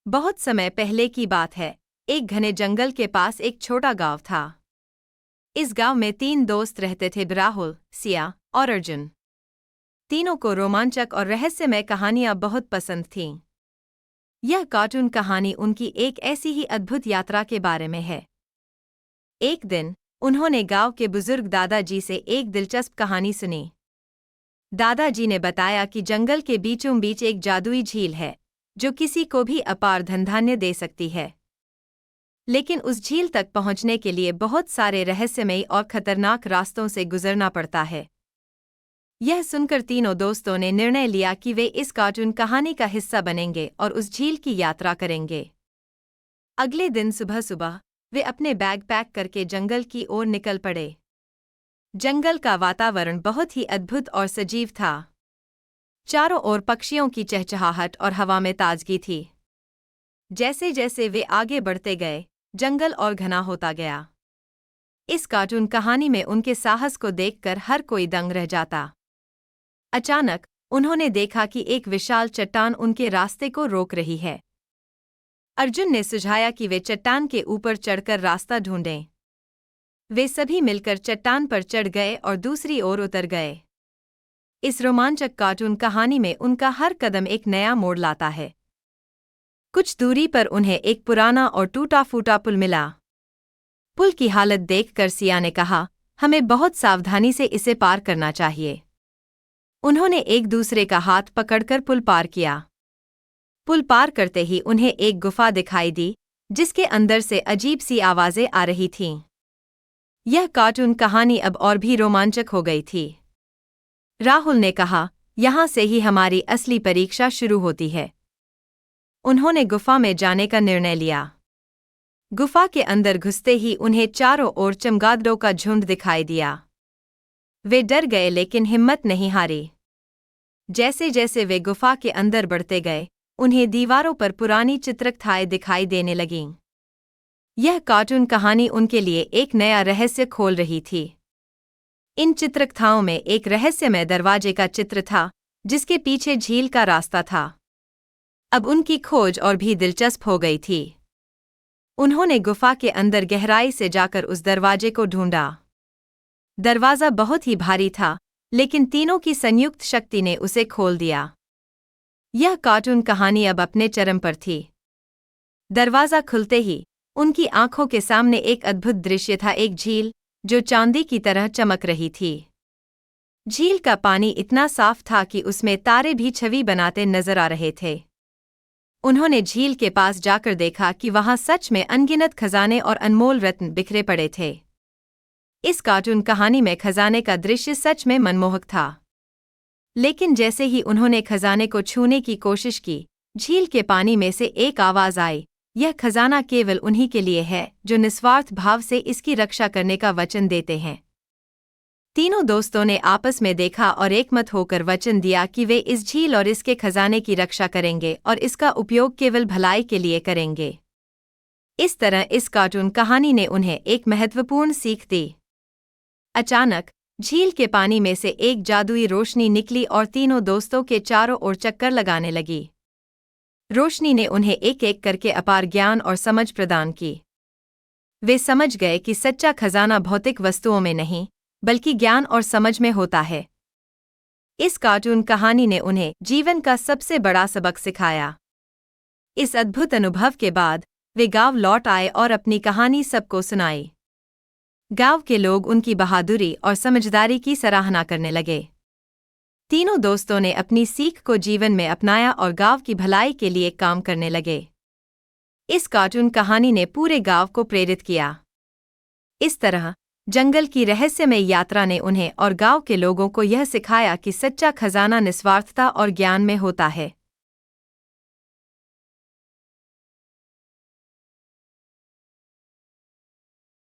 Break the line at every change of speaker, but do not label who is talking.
बहुत समय पहले की बात है। एक घने जंगल के पास एक छोटा गांव था। इस गांव में 3 दोस्त रहते थे, राहुल, सिया और अर्जुन। तीनों को रोमांचक और रहस्यमय कहानियां बहुत पसंद थीं। यह कार्टून कहानी उनकी एक ऐसी ही अद्भुत यात्रा के बारे में है। एक दिन उन्होंने गांव के बुजुर्ग दादाजी से एक दिलचस्प कहानी सुनी। दादाजी ने बताया कि जंगल के बीचों बीच एक जादुई झील है जो किसी को भी अपार धनधान्य दे सकती है। लेकिन उस झील तक पहुंचने के लिए बहुत सारे रहस्यमयी और खतरनाक रास्तों से गुजरना पड़ता है। यह सुनकर तीनों दोस्तों ने निर्णय लिया कि वे इस कार्टून कहानी का हिस्सा बनेंगे और उस झील की यात्रा करेंगे। अगले दिन सुबह सुबह वे अपने बैग पैक करके जंगल की ओर निकल पड़े। जंगल का वातावरण बहुत ही अद्भुत और सजीव था। चारों ओर पक्षियों की चहचहाहट और हवा में ताजगी थी। जैसे जैसे वे आगे बढ़ते गए, जंगल और घना होता गया। इस कार्टून कहानी में उनके साहस को देखकर हर कोई दंग रह जाता। अचानक उन्होंने देखा कि एक विशाल चट्टान उनके रास्ते को रोक रही है। अर्जुन ने सुझाया कि वे चट्टान के ऊपर चढ़कर रास्ता ढूंढें। वे सभी मिलकर चट्टान पर चढ़ गए और दूसरी ओर उतर गए। इस रोमांचक कार्टून कहानी में उनका हर कदम एक नया मोड़ लाता है। कुछ दूरी पर उन्हें एक पुराना और टूटा-फूटा पुल मिला। पुल की हालत देखकर सिया ने कहा, हमें बहुत सावधानी से इसे पार करना चाहिए। उन्होंने एक दूसरे का हाथ पकड़कर पुल पार किया। पुल पार करते ही उन्हें एक गुफा दिखाई दी, जिसके अंदर से अजीब सी आवाजें आ रही थीं। यह कार्टून कहानी अब और भी रोमांचक हो गई थी। राहुल ने कहा, यहाँ से ही हमारी असली परीक्षा शुरू होती है। उन्होंने गुफा में जाने का निर्णय लिया। गुफा के अंदर घुसते ही उन्हें चारों ओर चमगादड़ों का झुंड दिखाई दिया। वे डर गए लेकिन हिम्मत नहीं हारी। जैसे जैसे वे गुफा के अंदर बढ़ते गए, उन्हें दीवारों पर पुरानी चित्रकथाएं दिखाई देने लगीं। यह कार्टून कहानी उनके लिए एक नया रहस्य खोल रही थी। इन चित्रकथाओं में एक रहस्यमय दरवाजे का चित्र था, जिसके पीछे झील का रास्ता था। अब उनकी खोज और भी दिलचस्प हो गई थी। उन्होंने गुफा के अंदर गहराई से जाकर उस दरवाजे को ढूंढा। दरवाजा बहुत ही भारी था, लेकिन तीनों की संयुक्त शक्ति ने उसे खोल दिया। यह कार्टून कहानी अब अपने चरम पर थी। दरवाजा खुलते ही उनकी आंखों के सामने एक अद्भुत दृश्य था, एक झील जो चांदी की तरह चमक रही थी। झील का पानी इतना साफ था कि उसमें तारे भी छवि बनाते नजर आ रहे थे। उन्होंने झील के पास जाकर देखा कि वहां सच में अनगिनत खजाने और अनमोल रत्न बिखरे पड़े थे। इस कार्टून कहानी में खजाने का दृश्य सच में मनमोहक था। लेकिन जैसे ही उन्होंने खजाने को छूने की कोशिश की, झील के पानी में से एक आवाज आई, यह खजाना केवल उन्हीं के लिए है जो निस्वार्थ भाव से इसकी रक्षा करने का वचन देते हैं। तीनों दोस्तों ने आपस में देखा और एकमत होकर वचन दिया कि वे इस झील और इसके खजाने की रक्षा करेंगे और इसका उपयोग केवल भलाई के लिए करेंगे। इस तरह इस कार्टून कहानी ने उन्हें एक महत्वपूर्ण सीख दी। अचानक झील के पानी में से एक जादुई रोशनी निकली और तीनों दोस्तों के चारों ओर चक्कर लगाने लगी। रोशनी ने उन्हें एक एक करके अपार ज्ञान और समझ प्रदान की। वे समझ गए कि सच्चा खजाना भौतिक वस्तुओं में नहीं, बल्कि ज्ञान और समझ में होता है। इस कार्टून कहानी ने उन्हें जीवन का सबसे बड़ा सबक सिखाया। इस अद्भुत अनुभव के बाद वे गांव लौट आए और अपनी कहानी सबको सुनाई। गांव के लोग उनकी बहादुरी और समझदारी की सराहना करने लगे। तीनों दोस्तों ने अपनी सीख को जीवन में अपनाया और गांव की भलाई के लिए काम करने लगे। इस कार्टून कहानी ने पूरे गांव को प्रेरित किया। इस तरह जंगल की रहस्यमय यात्रा ने उन्हें और गांव के लोगों को यह सिखाया कि सच्चा खजाना निस्वार्थता और ज्ञान में होता है।